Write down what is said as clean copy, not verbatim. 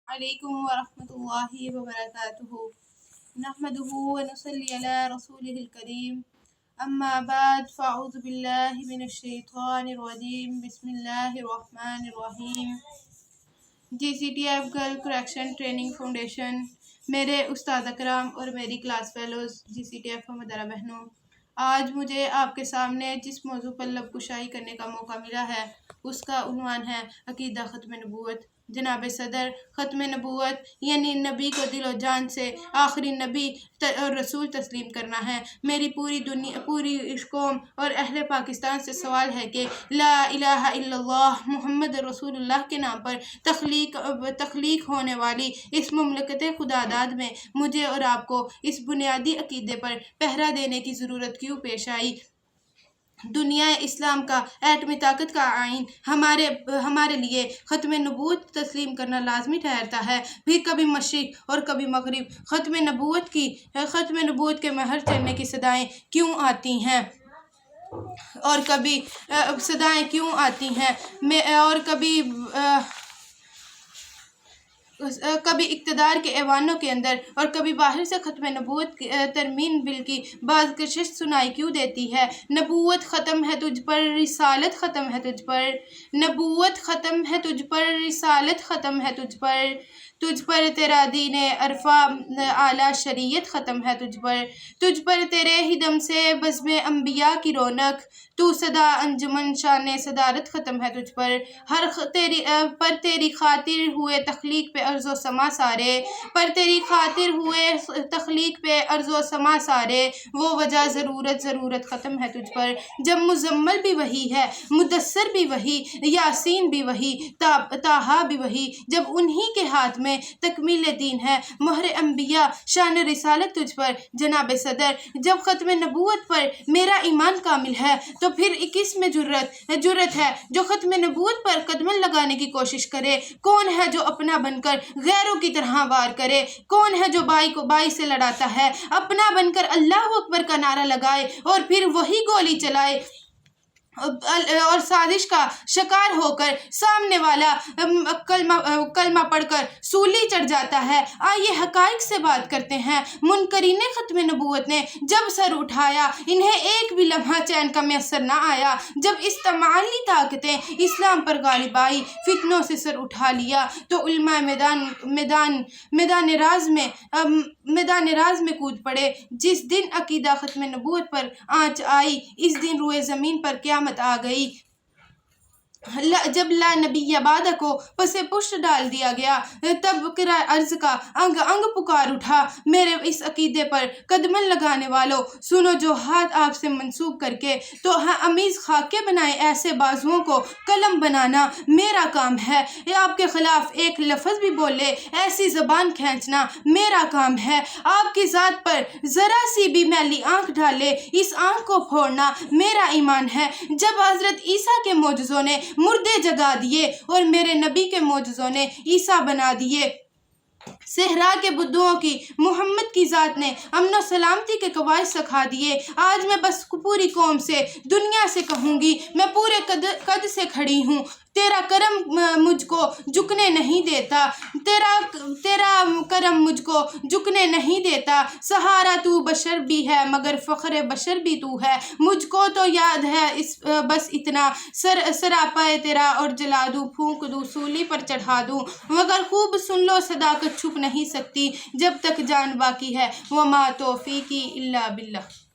علیکم ورحمۃ اللہ وبرکاتہ نحمدہ ونصلی علی رسولہ الکریم اما بعد فاعوذ باللہ من الشیطان الرجیم بسم اللہ الرحمن الرحیم GCTF girl correction training foundation, میرے استاد اکرام اور میری کلاس فیلوز GCTF مدرہ بہنوں، آج مجھے آپ کے سامنے جس موضوع پر لب کشائی کرنے کا موقع ملا ہے اس کا عنوان ہے عقیدہ ختم نبوت۔ جناب صدر، ختم نبوت یعنی نبی کو دل و جان سے آخری نبی اور رسول تسلیم کرنا ہے۔ میری پوری قوم اور اہل پاکستان سے سوال ہے کہ لا الہ الا اللہ محمد رسول اللہ کے نام پر تخلیق ہونے والی اس مملکت خداداد میں مجھے اور آپ کو اس بنیادی عقیدے پر پہرا دینے کی ضرورت کیوں پیش آئی؟ دنیا اسلام کا ایٹمی طاقت کا آئین ہمارے لیے ختم نبوت تسلیم کرنا لازمی ٹھہرتا ہے، پھر کبھی مشرق اور کبھی مغرب ختم نبوت کے مہر چڑھنے کی صدائیں کیوں آتی ہیں اور کبھی اقتدار کے ایوانوں کے اندر اور کبھی باہر سے ختم نبوت ترمیم بل کی بعض کشش سنائی کیوں دیتی ہے؟ نبوت ختم ہے تجھ پر، رسالت ختم ہے تجھ پر، نبوت ختم ہے تجھ پر، رسالت ختم ہے تجھ پر تیرا دین عرفہ اعلیٰ شریعت ختم ہے تجھ پر تیرے ہی دم سے بزم انبیاء کی رونق، تو صدا انجمن شان صدارت ختم ہے تجھ پر، تیری خاطر ہوئے تخلیق پہ ارض و سما سارے، وہ وجہ ضرورت ختم ہے تجھ پر، جب مزمل بھی وہی ہے، مدثر بھی وہی، یاسین بھی وہی، طٰہٰ بھی وہی، جب انہی کے ہاتھ میں تکمیل دین ہے، مہر انبیاء شان رسالت تجھ پر جناب صدر، جب ختم نبوت پر میرا ایمان کامل ہے تو پھر کس میں جرت ہے جو ختم نبوت پر قدمن لگانے کی کوشش کرے؟ کون ہے جو اپنا بن کر غیروں کی طرح وار کرے؟ کون ہے جو بائی کو بائی سے لڑاتا ہے، اپنا بن کر اللہ اکبر کا نعرہ لگائے اور پھر وہی گولی چلائے اور سازش کا شکار ہو کر سامنے والا کلمہ پڑھ کر سولی چڑھ جاتا ہے؟ آئیے حقائق سے بات کرتے ہیں۔ منکرین ختم نبوت نے جب سر اٹھایا انہیں ایک بھی لمحہ چین کا میسر نہ آیا، جب استعمالی طاقتیں اسلام پر غالب آئی، فتنوں سے سر اٹھا لیا تو علماء میدان راز میں کود پڑے۔ جس دن عقیدہ ختم نبوت پر آنچ آئی اس دن روئے زمین پر قیامت آ گئی۔ جب لا نبی بعد کو پس پشت ڈال دیا گیا تب کرۂ ارض کا انگ انگ پکار اٹھا، میرے اس عقیدے پر قدمن لگانے والوں سنو، جو ہاتھ آپ سے منسوب کر کے تو امیز خاکے بنائے ایسے بازوؤں کو قلم بنانا میرا کام ہے، آپ کے خلاف ایک لفظ بھی بولے ایسی زبان کھینچنا میرا کام ہے، آپ کی ذات پر ذرا سی بھی میلی آنکھ ڈالے اس آنکھ کو پھوڑنا میرا ایمان ہے۔ جب حضرت عیسیٰ کے معجزوں نے مردے جگا دیے اور میرے نبی کے معجزوں نے عیسیٰ بنا دیے، صحرا کے بدوؤں کی محمد کی ذات نے امن و سلامتی کے قواعد سکھا دیے، آج میں بس پوری قوم سے دنیا سے کہوں گی، میں پورے قد سے کھڑی ہوں، تیرا کرم مجھ کو جھکنے نہیں دیتا، تیرا کرم مجھ کو جھکنے نہیں دیتا، سہارا تو بشر بھی ہے مگر فخر بشر بھی تو ہے، مجھ کو تو یاد ہے بس اتنا، سراپائے تیرا اور جلا دوں، پھونک دوں سولی پر چڑھا دوں، مگر خوب سن لو صداقت چھپ نہیں سکتی جب تک جان باقی ہے، وما توفیقی الا باللہ۔